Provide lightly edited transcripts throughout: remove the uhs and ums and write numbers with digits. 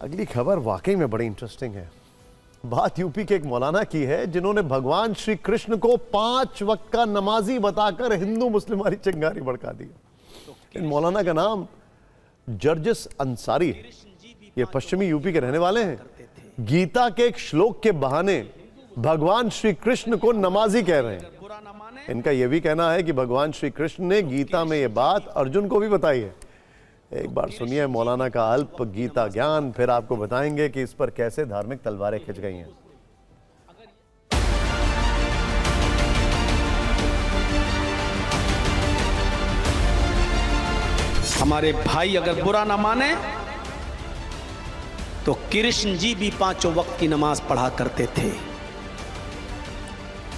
अगली खबर वाकई में बड़ी इंटरेस्टिंग है। बात यूपी के एक मौलाना की है जिन्होंने भगवान श्री कृष्ण को 5 वक्त का नमाजी बताकर हिंदू मुस्लिम वाली चिंगारी भड़का दी। इन मौलाना का नाम जर्जिस अंसारी है। ये पश्चिमी यूपी के रहने वाले हैं। गीता के एक श्लोक के बहाने भगवान श्री कृष्ण को नमाजी कह रहे हैं। इनका यह भी कहना है कि भगवान श्री कृष्ण ने गीता में यह बात अर्जुन को भी बताई है। एक बार सुनिए मौलाना का अल्प गीता ज्ञान, फिर आपको बताएंगे कि इस पर कैसे धार्मिक तलवारें खिंच गई हैं। हमारे भाई अगर बुरा ना माने तो कृष्ण जी भी 5 वक्त की नमाज पढ़ा करते थे।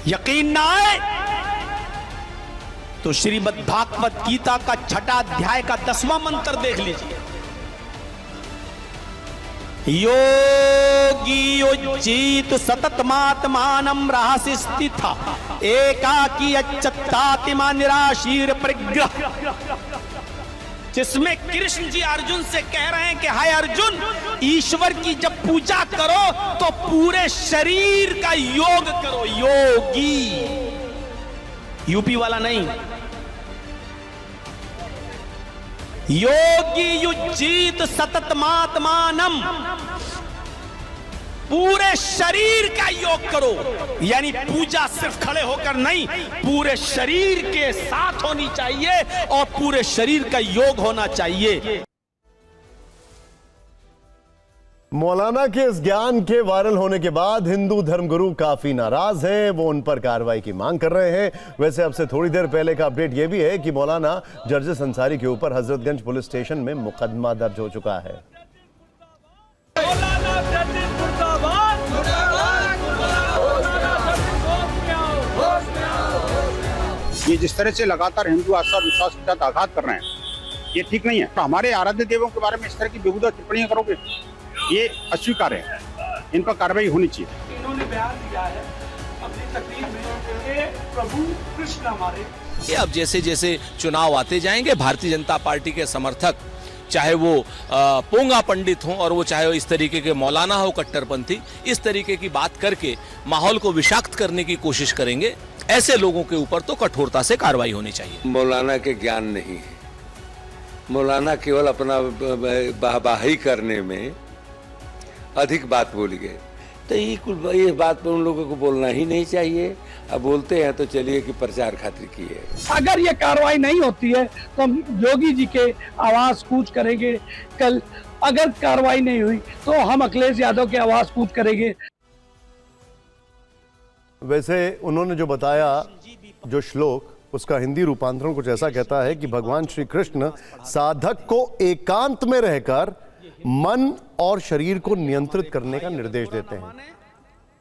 यकीन ना आए तो श्रीमद् भागवत गीता का 6वां अध्याय का 10वां मंत्र देख लीजिए। योगी उज्जीत सततमात्मानं रहसि स्थिता एकाकी अच्युतात्मा निराशीर परिग्रह, जिसमें कृष्ण जी अर्जुन से कह रहे हैं कि हाय अर्जुन, ईश्वर की जब पूजा करो तो पूरे शरीर का योग करो। योगी यूपी वाला नहीं, योगी युज्जीत सततमात्मानं, पूरे शरीर का योग करो। यानी पूजा सिर्फ खड़े होकर नहीं, पूरे शरीर के साथ होनी चाहिए और पूरे शरीर का योग होना चाहिए। मौलाना के इस ज्ञान के वायरल होने के बाद हिंदू धर्मगुरु काफी नाराज हैं। वो उन पर कार्रवाई की मांग कर रहे हैं। वैसे अब से थोड़ी देर पहले का अपडेट यह भी है कि मौलाना जर्जिस अंसारी के ऊपर हजरतगंज पुलिस स्टेशन में मुकदमा दर्ज हो चुका है। ये जिस तरह से लगातार हिंदू आस्था विश्वास के साथ आघात कर रहे हैं, ये ठीक नहीं है। तो हमारे आराध्य देवों के बारे में इस तरह की बेहुदा टिप्पणियां करोगे, ये अस्वीकार्य है। इन पर कार्रवाई होनी चाहिए। इन्होंने बयान दिया है अपनी तकरीर में कि प्रभु कृष्ण हमारे। ये अब जैसे जैसे चुनाव आते जाएंगे, भारतीय जनता पार्टी के समर्थक, चाहे वो पोंगा पंडित हों और वो चाहे वो इस तरीके के मौलाना हो कट्टरपंथी, इस तरीके की बात करके माहौल को विषाक्त करने की कोशिश करेंगे। ऐसे लोगों के ऊपर तो कठोरता से कार्रवाई होनी चाहिए। मौलाना के ज्ञान नहीं है, मौलाना केवल अपना वाहवाही करने में अधिक बात बोली गए। तो ये बात पर उन लोगों को बोलना ही नहीं चाहिए। अब बोलते हैं तो चलिए कि प्रचार खातिर की है। अगर ये कार्रवाई नहीं होती है तो हम योगी जी के आवाज कूच करेंगे। कल अगर कार्रवाई नहीं हुई तो हम अखिलेश यादव के आवाज कूच करेंगे। वैसे उन्होंने जो बताया, जो श्लोक, उसका हिंदी रूपांतरण कुछ ऐसा कहता है कि भगवान श्री कृष्ण साधक को एकांत में रहकर मन और शरीर को नियंत्रित करने का निर्देश देते हैं।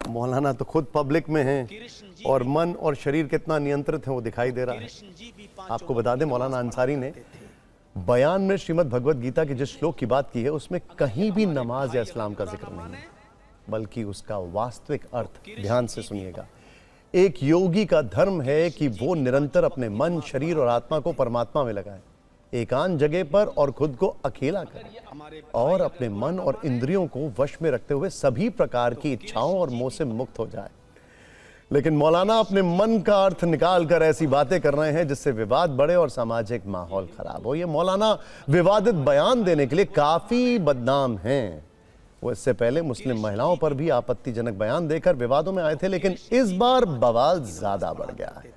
मौलाना तो खुद पब्लिक में हैं और मन और शरीर कितना नियंत्रित है वो दिखाई दे रहा है। आपको बता दें, मौलाना अंसारी ने बयान में श्रीमद् भगवत गीता के जिस श्लोक की बात की है उसमें कहीं भी नमाज या इस्लाम का जिक्र नहीं है, बल्कि उसका वास्तविक अर्थ ध्यान से सुनिएगा। एक योगी का धर्म है कि वो निरंतर अपने मन, शरीर और आत्मा को परमात्मा में लगाए, एकांत जगह पर और खुद को अकेला करे और अपने मन और इंद्रियों को वश में रखते हुए सभी प्रकार की इच्छाओं और मोह से मुक्त हो जाए। लेकिन मौलाना अपने मन का अर्थ निकाल कर ऐसी बातें कर रहे हैं जिससे विवाद बढ़े और सामाजिक माहौल खराब हो। ये मौलाना विवादित बयान देने के लिए काफी बदनाम हैं। वो इससे पहले मुस्लिम महिलाओं पर भी आपत्तिजनक बयान देकर विवादों में आए थे, लेकिन इस बार बवाल ज्यादा बढ़ गया है।